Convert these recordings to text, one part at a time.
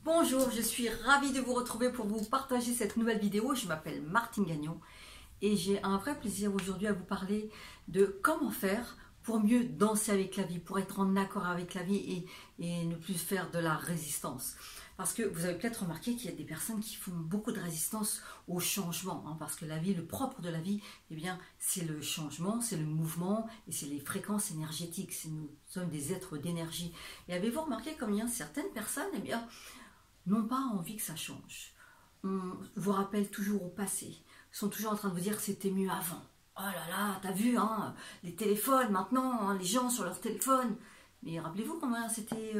Bonjour, je suis ravie de vous retrouver pour vous partager cette nouvelle vidéo. Je m'appelle Martine Gagnon et j'ai un vrai plaisir aujourd'hui à vous parler de comment faire pour mieux danser avec la vie, pour être en accord avec la vie et ne plus faire de la résistance. Parce que vous avez peut-être remarqué qu'il y a des personnes qui font beaucoup de résistance au changement, parce que la vie, le propre de la vie, eh bien, c'est le changement, c'est le mouvement et c'est les fréquences énergétiques. Nous sommes des êtres d'énergie. Et avez-vous remarqué comme il y a certaines personnes, eh bien, n'ont pas envie que ça change. On vous rappelle toujours au passé, sont toujours en train de vous dire que c'était mieux avant. Oh là là, t'as vu, les téléphones maintenant, les gens sur leur téléphone. Mais rappelez-vous comment c'était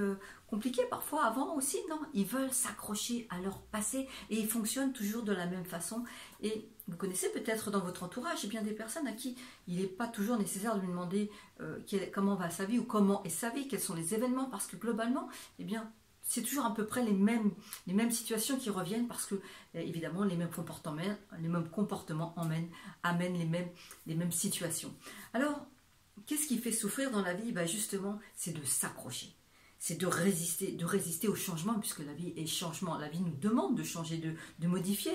compliqué parfois avant aussi, non? Ils veulent s'accrocher à leur passé et ils fonctionnent toujours de la même façon. Et vous connaissez peut-être dans votre entourage bien des personnes à qui il n'est pas toujours nécessaire de lui demander comment va sa vie ou comment est sa vie, quels sont les événements, parce que globalement, eh bien, c'est toujours à peu près les mêmes situations qui reviennent parce que, évidemment, les mêmes comportements amènent les mêmes situations. Alors, qu'est-ce qui fait souffrir dans la vie? Justement, c'est de s'accrocher. C'est de résister au changement, puisque la vie est changement. La vie nous demande de changer, de modifier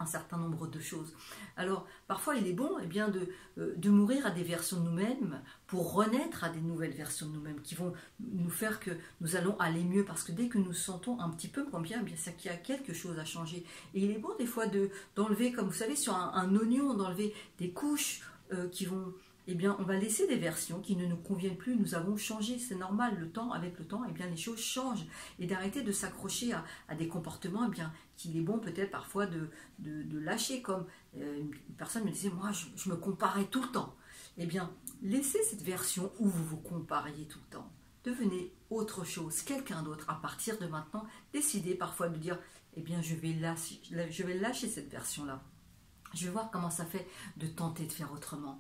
un certain nombre de choses. Alors, parfois, il est bon de mourir à des versions de nous-mêmes pour renaître à des nouvelles versions de nous-mêmes qui vont nous faire que nous allons aller mieux. Parce que dès que nous sentons un petit peu moins bien, c'est qu'il y a quelque chose à changer. Et il est bon des fois d'enlever, comme vous savez, sur un oignon, d'enlever des couches qui vont... Eh bien, on va laisser des versions qui ne nous conviennent plus. Nous avons changé, c'est normal. Avec le temps, eh bien, les choses changent. Et d'arrêter de s'accrocher à des comportements, eh bien, qu'il est bon peut-être parfois de lâcher. Comme une personne me disait, moi, je me comparais tout le temps. Eh bien, laissez cette version où vous vous compariez tout le temps. Devenez autre chose, quelqu'un d'autre. À partir de maintenant, décidez parfois de dire, eh bien, je vais lâcher cette version-là. Je vais voir comment ça fait de tenter de faire autrement.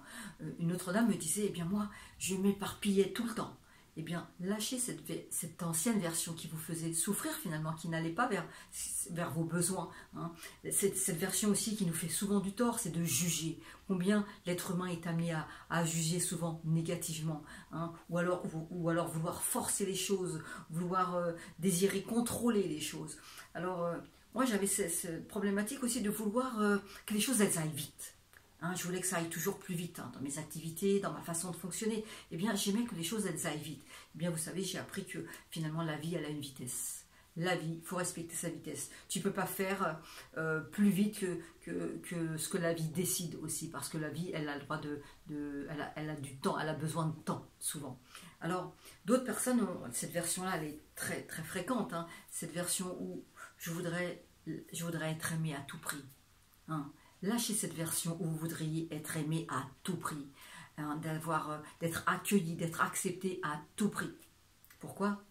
Une autre dame me disait, eh bien moi, je m'éparpillais tout le temps. Eh bien, lâchez cette ancienne version qui vous faisait souffrir finalement, qui n'allait pas vers vos besoins. Cette version aussi qui nous fait souvent du tort, c'est de juger. Combien l'être humain est amené à juger souvent négativement. Ou alors vouloir forcer les choses, vouloir désirer contrôler les choses. Alors... moi, j'avais cette problématique aussi de vouloir que les choses elles aillent vite. Je voulais que ça aille toujours plus vite dans mes activités, dans ma façon de fonctionner. Eh bien, j'aimais que les choses elles aillent vite. Eh bien, vous savez, j'ai appris que finalement, la vie, elle a une vitesse. La vie, il faut respecter sa vitesse. Tu ne peux pas faire plus vite que ce que la vie décide aussi, parce que la vie, elle a le droit elle a du temps, elle a besoin de temps, souvent. Alors, d'autres personnes ont cette version-là, elle est très, très fréquente, cette version où je voudrais être aimé à tout prix. Lâchez cette version où vous voudriez être aimé à tout prix. D'être accueilli, d'être accepté à tout prix. Pourquoi?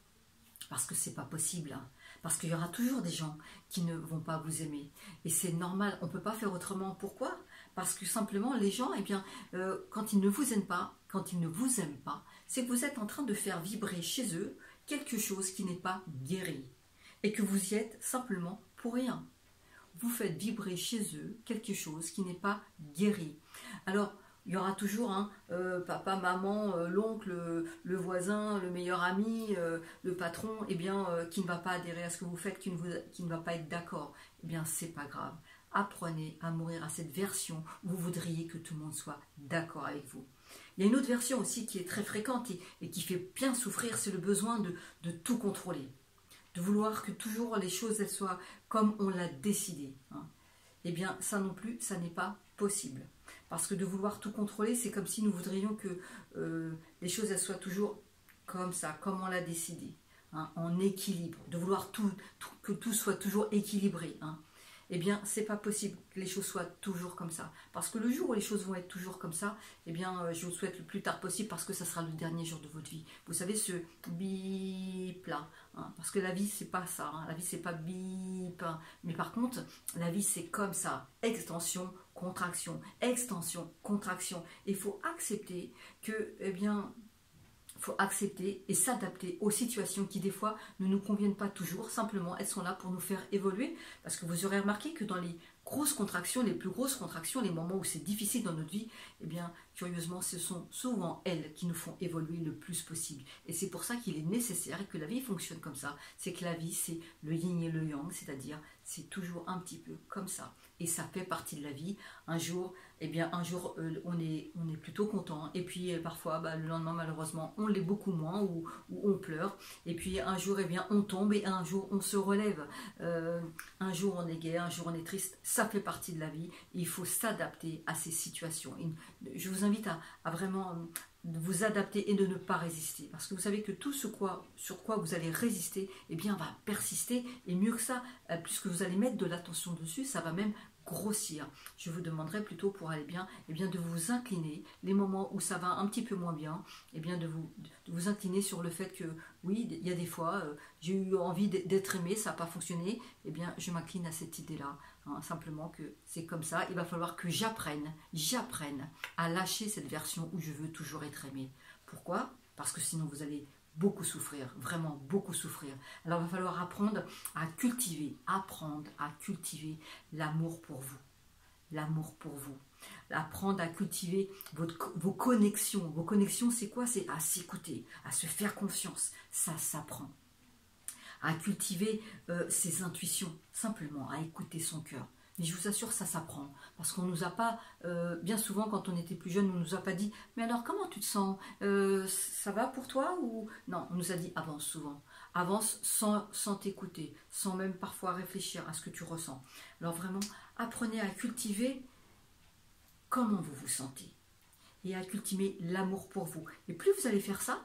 Parce que c'est pas possible. Parce qu'il y aura toujours des gens qui ne vont pas vous aimer. Et c'est normal, on ne peut pas faire autrement. Pourquoi? Parce que simplement, les gens, quand ils ne vous aiment pas, c'est que vous êtes en train de faire vibrer chez eux quelque chose qui n'est pas guéri. Et que vous y êtes simplement pour rien. Vous faites vibrer chez eux quelque chose qui n'est pas guéri. Alors, il y aura toujours papa, maman, l'oncle, le voisin, le meilleur ami, le patron, qui ne va pas adhérer à ce que vous faites, qui ne va pas être d'accord. Eh bien, c'est pas grave. Apprenez à mourir à cette version où vous voudriez que tout le monde soit d'accord avec vous. Il y a une autre version aussi qui est très fréquente et qui fait bien souffrir, c'est le besoin de tout contrôler. De vouloir que toujours les choses elles soient comme on l'a décidé. Eh bien, ça non plus, ça n'est pas possible. Parce que de vouloir tout contrôler, c'est comme si nous voudrions que les choses elles soient toujours comme ça, comme on l'a décidé, en équilibre. De vouloir que tout soit toujours équilibré. Eh bien, c'est pas possible que les choses soient toujours comme ça. Parce que le jour où les choses vont être toujours comme ça, eh bien, je vous souhaite le plus tard possible parce que ça sera le dernier jour de votre vie. Vous savez, ce bip là, parce que la vie, c'est pas ça. La vie, c'est pas bip. Mais par contre, la vie, c'est comme ça. Extension, contraction, extension, contraction. Et il faut accepter que, faut accepter et s'adapter aux situations qui des fois ne nous conviennent pas toujours. Simplement, elles sont là pour nous faire évoluer. Parce que vous aurez remarqué que dans les grosses contractions, les plus grosses contractions, les moments où c'est difficile dans notre vie, eh bien, curieusement, ce sont souvent elles qui nous font évoluer le plus possible. Et c'est pour ça qu'il est nécessaire et que la vie fonctionne comme ça. C'est que la vie, c'est le yin et le yang, c'est-à-dire c'est toujours un petit peu comme ça. Et ça fait partie de la vie. Un jour, eh bien, on est plutôt content. Et puis, parfois, le lendemain, malheureusement, on l'est beaucoup moins ou on pleure. Et puis, un jour, eh bien, on tombe et un jour, on se relève. Un jour, on est gai, un jour, on est triste. Ça fait partie de la vie. Il faut s'adapter à ces situations. Et je vous invite à vraiment vous adapter et de ne pas résister. Parce que vous savez que tout sur quoi vous allez résister, eh bien, va persister. Et mieux que ça, puisque vous allez mettre de l'attention dessus, ça va même grossir. Je vous demanderai plutôt pour aller bien, eh bien de vous incliner, les moments où ça va un petit peu moins bien, eh bien de vous incliner sur le fait que oui, il y a des fois, j'ai eu envie d'être aimé, ça n'a pas fonctionné, eh bien je m'incline à cette idée-là, hein, simplement que c'est comme ça, il va falloir que j'apprenne à lâcher cette version où je veux toujours être aimé. Pourquoi? Parce que sinon vous allez beaucoup souffrir, vraiment beaucoup souffrir. Alors il va falloir apprendre à cultiver l'amour pour vous. L'amour pour vous. Apprendre à cultiver vos connexions. Vos connexions, c'est quoi? C'est à s'écouter, à se faire confiance. Ça s'apprend. À cultiver ses intuitions, simplement, à écouter son cœur. Mais je vous assure, ça s'apprend. Parce qu'on ne nous a pas, bien souvent quand on était plus jeune, on ne nous a pas dit « Mais alors, comment tu te sens? Ça va pour toi ?» ou non, on nous a dit « Avance souvent. Avance sans t'écouter, sans même parfois réfléchir à ce que tu ressens. » Alors vraiment, apprenez à cultiver comment vous vous sentez. Et à cultiver l'amour pour vous. Et plus vous allez faire ça,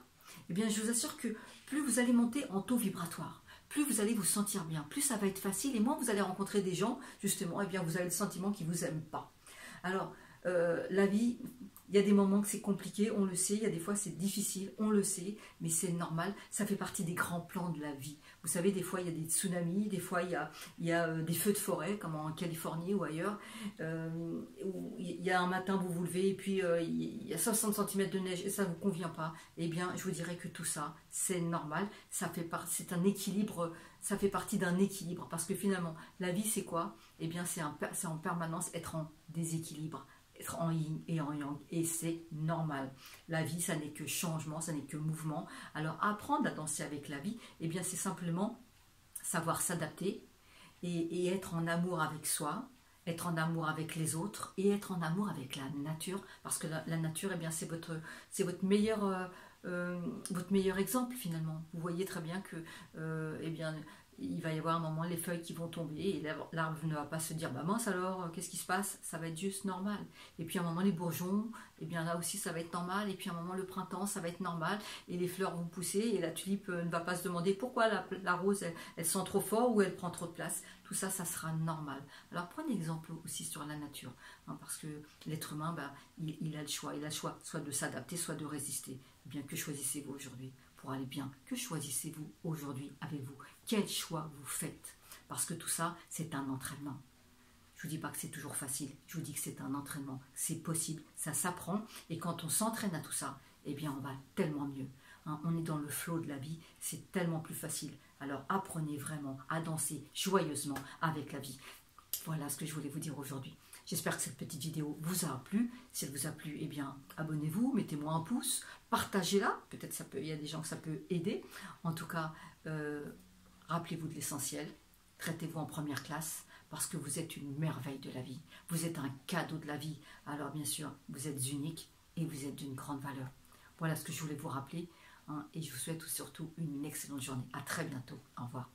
eh bien, je vous assure que plus vous allez monter en taux vibratoire. Plus vous allez vous sentir bien, plus ça va être facile et moins vous allez rencontrer des gens, justement, et bien vous avez le sentiment qu'ils ne vous aiment pas. Alors, la vie, il y a des moments que c'est compliqué, on le sait, il y a des fois c'est difficile, on le sait, mais c'est normal, ça fait partie des grands plans de la vie. Vous savez, des fois il y a des tsunamis, des fois il y a des feux de forêt, comme en Californie ou ailleurs, où il y a un matin vous vous levez et puis il y a 60 cm de neige et ça ne vous convient pas. Eh bien, je vous dirais que tout ça, c'est normal, c'est un équilibre, ça fait partie d'un équilibre, parce que finalement, la vie c'est quoi? Eh bien, c'est en permanence être en déséquilibre, être en yin et en yang, et c'est normal. La vie, ça n'est que changement, ça n'est que mouvement. Alors, apprendre à danser avec la vie, eh bien, c'est simplement savoir s'adapter et être en amour avec soi, être en amour avec les autres et être en amour avec la nature, parce que la nature, eh bien, c'est votre meilleur exemple finalement. Vous voyez très bien que, eh bien, il va y avoir un moment les feuilles qui vont tomber et l'arbre ne va pas se dire bah mince alors qu'est-ce qui se passe, ça va être juste normal. Et puis à un moment les bourgeons, et bien là aussi ça va être normal. Et puis à un moment le printemps ça va être normal et les fleurs vont pousser et la tulipe ne va pas se demander pourquoi la rose elle sent trop fort ou elle prend trop de place. Tout ça, ça sera normal. Alors prenez exemple aussi sur la nature, hein, parce que l'être humain, il a le choix soit de s'adapter, soit de résister. Eh bien, que choisissez-vous aujourd'hui pour aller bien? Que choisissez-vous aujourd'hui avec vous? Quel choix vous faites? Parce que tout ça, c'est un entraînement. Je ne vous dis pas que c'est toujours facile, je vous dis que c'est un entraînement. C'est possible, ça s'apprend, et quand on s'entraîne à tout ça, eh bien, on va tellement mieux. Hein, on est dans le flot de la vie, c'est tellement plus facile. Alors apprenez vraiment à danser joyeusement avec la vie. Voilà ce que je voulais vous dire aujourd'hui. J'espère que cette petite vidéo vous a plu. Si elle vous a plu, eh bien, abonnez-vous, mettez-moi un pouce, partagez-la. Peut-être il y a des gens que ça peut aider. En tout cas, rappelez-vous de l'essentiel. Traitez-vous en première classe parce que vous êtes une merveille de la vie. Vous êtes un cadeau de la vie. Alors bien sûr, vous êtes unique et vous êtes d'une grande valeur. Voilà ce que je voulais vous rappeler. Et je vous souhaite surtout une excellente journée. À très bientôt. Au revoir.